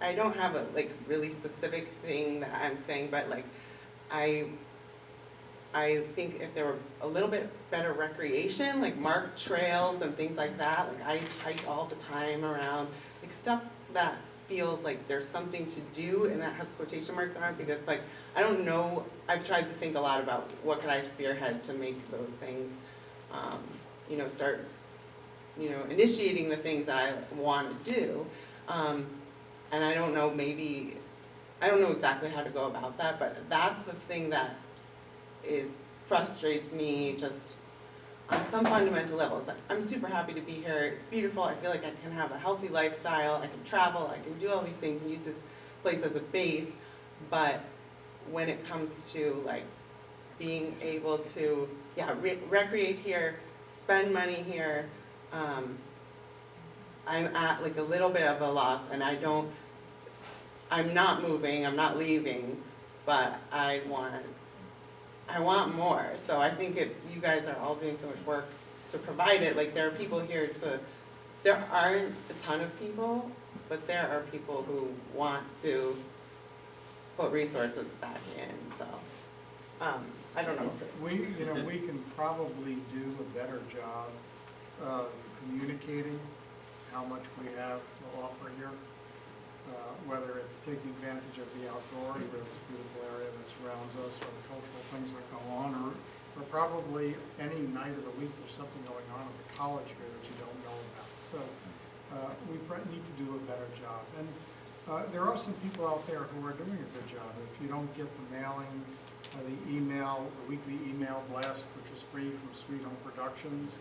I don't have a like really specific thing that I'm saying, but like I think if there were a little bit better recreation, like marked trails and things like that, like I hike all the time around, like stuff that feels like there's something to do and that has quotation marks around, because like, I don't know, I've tried to think a lot about what could I spearhead to make those things, start, initiating the things that I want to do. And I don't know, I don't know exactly how to go about that, but that's the thing that frustrates me just on some fundamental level. It's like, I'm super happy to be here, it's beautiful, I feel like I can have a healthy lifestyle, I can travel, I can do all these things and use this place as a base, but when it comes to like being able to, recreate here, spend money here, I'm at like a little bit of a loss, and I'm not moving, I'm not leaving, but I want more. So I think if you guys are all doing so much work to provide it, like there are people here there aren't a ton of people, but there are people who want to put resources back in, so, I don't know. We can probably do a better job of communicating how much we have to offer here. Whether it's taking advantage of the outdoors, or this beautiful area that surrounds us, or the cultural things that go on, or probably any night of the week there's something going on at the college here that you don't know about. So we need to do a better job. And there are some people out there who are doing a good job. If you don't get the mailing, the weekly email blast, which is free from Sweet Home Productions,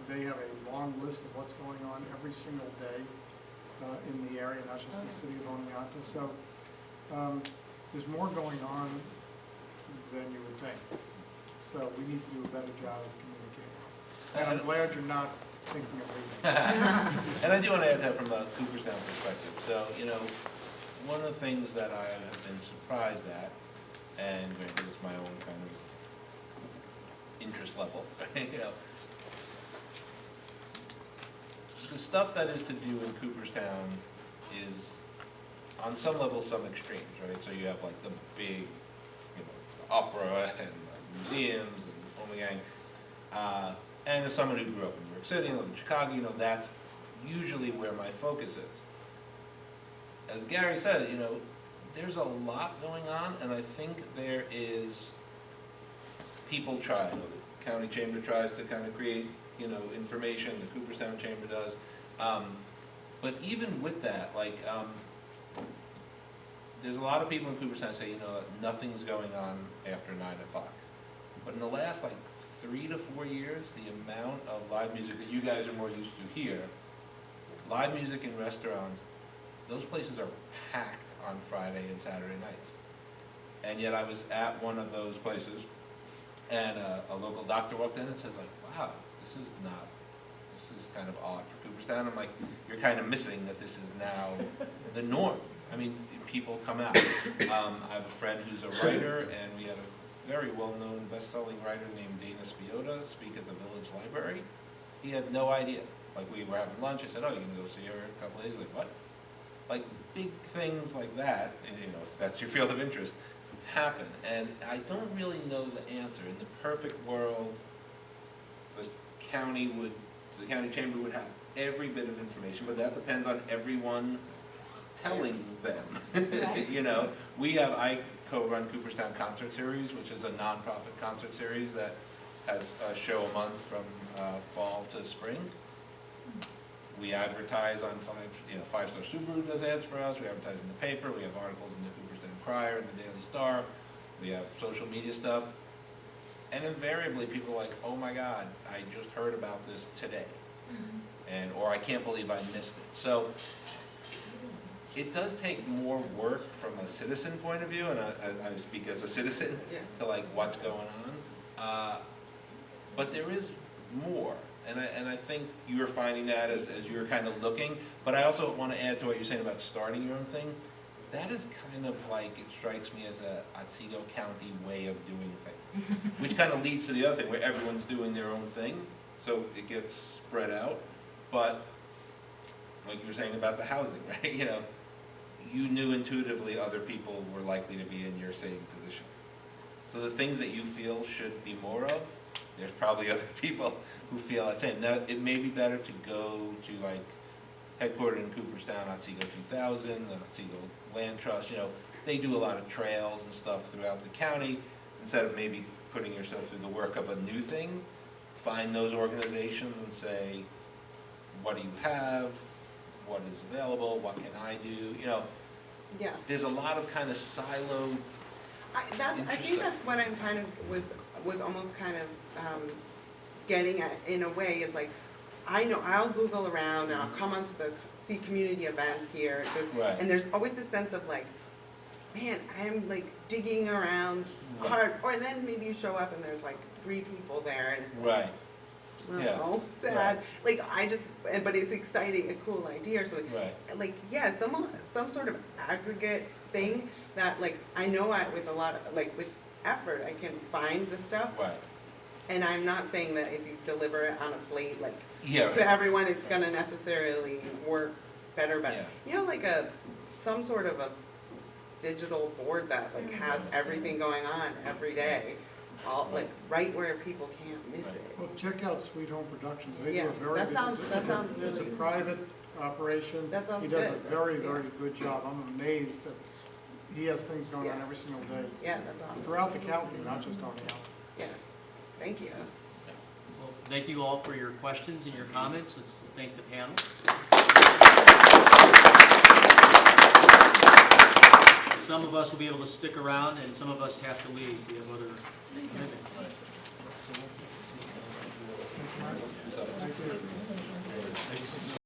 they have a long list of what's going on every single day in the area, not just the city of Oneonta. So there's more going on than you would think. So we need to do a better job of communicating. And I'm glad you're not thinking of leaving. And I do want to add that from a Cooperstown perspective. So, one of the things that I have been surprised at, and granted it's my own kind of interest level, the stuff that is to do in Cooperstown is, on some level, some extremes, right? So you have like the big, opera and museums and Omegang. And as someone who grew up in New York City and lived in Chicago, that's usually where my focus is. As Gary said, there's a lot going on, and I think there is, people try, the county chamber tries to kind of create information, the Cooperstown Chamber does. But even with that, there's a lot of people in Cooperstown say, nothing's going on after 9 o'clock. But in the last 3 to 4 years, the amount of live music that you guys are more used to here, live music in restaurants, those places are packed on Friday and Saturday nights. And yet I was at one of those places, and a local doctor walked in and said, wow, this is kind of odd for Cooperstown. I'm like, you're kind of missing that this is now the norm. I mean, people come out. I have a friend who's a writer, and we had a very well-known best-selling writer named Dana Spiota speak at the Village Library. He had no idea. We were having lunch. I said, oh, you're going to go see her in a couple of days? Like, what? Big things like that, and, if that's your field of interest, happen. And I don't really know the answer. In the perfect world, the county chamber would have every bit of information, but that depends on everyone telling them. Right. I co-run Cooperstown Concert Series, which is a nonprofit concert series that has a show a month from fall to spring. We advertise on Five Star Subaru does ads for us. We advertise in the paper. We have articles in the Cooperstown Crier and the Daily Star. We have social media stuff. And invariably people are like, oh my God, I just heard about this today. Mm-hmm. Or I can't believe I missed it. So it does take more work from a citizen point of view, and I speak as a citizen, to what's going on. But there is more. And I think you're finding that as you're kind of looking. But I also want to add to what you're saying about starting your own thing. That is kind of it strikes me as a Otsego County way of doing things, which kind of leads to the other thing where everyone's doing their own thing, so it gets spread out. But like you were saying about the housing, right? You know, you knew intuitively other people were likely to be in your same position. So the things that you feel should be more of, there's probably other people who feel that same. Now, it may be better to go to like headquartered in Cooperstown, Otsego 2000, the Otsego Land Trust, you know, they do a lot of trails and stuff throughout the county. Instead of maybe putting yourself through the work of a new thing, find those organizations and say, what do you have? What is available? What can I do? You know, Yeah. there's a lot of kind of siloed. I think Interesting. that's what I'm kind of, was almost kind of getting at, in a way, is like, I know I'll Google around and I'll come onto see community events here, Right. and there's always this sense of like, man, I'm like digging around Right. hard, or then maybe you show up and there's like 3 people there, and it's Right, like, Yeah. oh, sad. Like, but it's exciting, a cool idea, so right, yeah, some sort of aggregate thing that, like, I know with a lot of, like, with effort, I can find the stuff. right. And I'm not saying that if you deliver it on a plate, like, Yeah, to right. everyone, it's gonna necessarily work better, but, Yeah. you know, like some sort of a digital board that, like, has everything going on every day, all, like, right where people can't miss Right. it. Well, check out Sweet Home Productions, they do Yeah, a very that good. sounds- it's a- that it's a- sounds It's a really- private operation. That sounds He does a good. very, Yeah. very good job. I'm amazed that he has things going on Yeah. every single day. Yeah, that's awesome. Throughout the county, not just on the county. Yeah, thank you. Well, thank you all for your questions and your comments. Let's thank the panel. Some of us will be able to stick around, and some of us have to leave. We have other commitments. So,